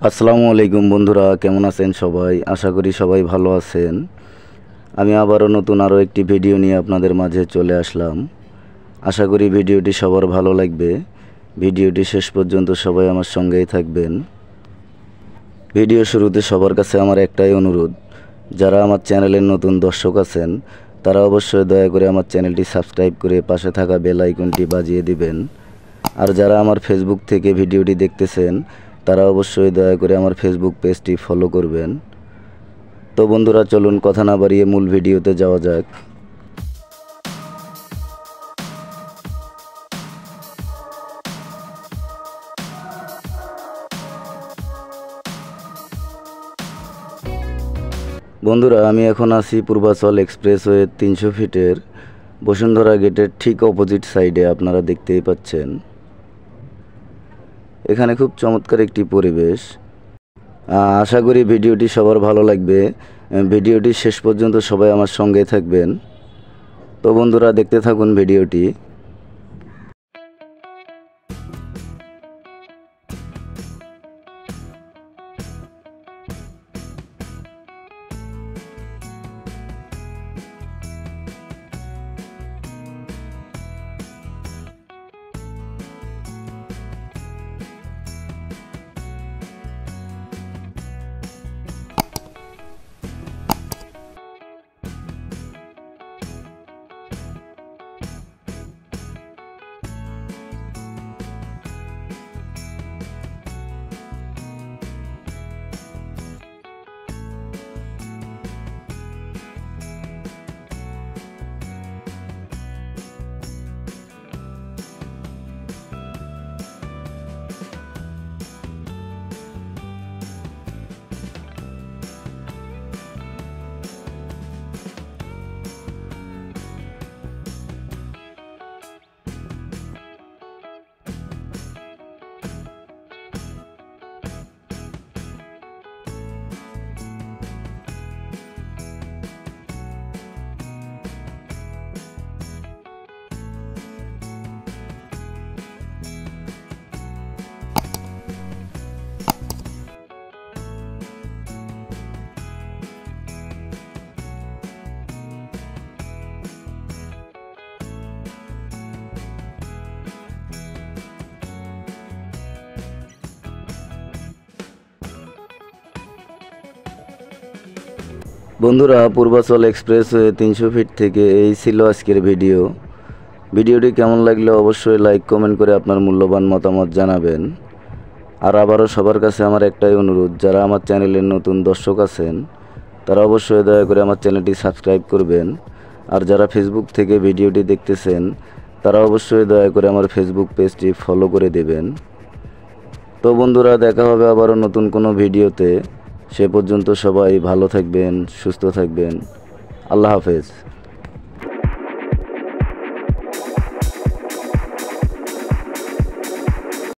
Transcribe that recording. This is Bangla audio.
আসসালামু আলাইকুম বন্ধুরা, কেমন আছেন সবাই? আশা করি সবাই ভালো আছেন। আমি আবারও নতুন আরও একটি ভিডিও নিয়ে আপনাদের মাঝে চলে আসলাম। আশা করি ভিডিওটি সবার ভালো লাগবে। ভিডিওটি শেষ পর্যন্ত সবাই আমার সঙ্গেই থাকবেন। ভিডিও শুরুতে সবার কাছে আমার একটাই অনুরোধ, যারা আমার চ্যানেলের নতুন দর্শক আছেন তারা অবশ্যই দয়া করে আমার চ্যানেলটি সাবস্ক্রাইব করে পাশে থাকা বেল আইকনটি বাজিয়ে দিবেন। আর যারা আমার ফেসবুক থেকে ভিডিওটি দেখতেছেন তারা অবশ্যই দয়া করে আমার ফেসবুক পেজটি ফলো করবেন। তো বন্ধুরা, চলুন কথা না বাড়িয়ে মূল ভিডিওতে যাওয়া যাক। বন্ধুরা, আমি এখন আছি পূর্বাচল এক্সপ্রেসওয়ে 300 ফিটের বসুন্ধরা গেটের ঠিক অপোজিট সাইডে। আপনারা দেখতেই পাচ্ছেন এখানে খুব চমৎকার একটি পরিবেশ। আশা করি ভিডিওটি সবার ভালো লাগবে। ভিডিওটি শেষ পর্যন্ত সবাই আমার সঙ্গে থাকবেন। তো বন্ধুরা, দেখতে থাকুন ভিডিওটি। বন্ধুরা, পূর্বাচল এক্সপ্রেসওয়ে 300 ফিট থেকে এই ছিল আজকের ভিডিওটি কেমন লাগলো অবশ্যই লাইক কমেন্ট করে আপনার মূল্যবান মতামত জানাবেন। আর আবারও সবার কাছে আমার একটাই অনুরোধ, যারা আমার চ্যানেলের নতুন দর্শক আছেন তারা অবশ্যই দয়া করে আমার চ্যানেলটি সাবস্ক্রাইব করবেন। আর যারা ফেসবুক থেকে ভিডিওটি দেখতেছেন তারা অবশ্যই দয়া করে আমার ফেসবুক পেজটি ফলো করে দেবেন। তো বন্ধুরা, দেখা হবে আবারও নতুন কোনো ভিডিওতে। সে পর্যন্ত সবাই ভালো থাকবেন, সুস্থ থাকবেন। আল্লাহ হাফেজ।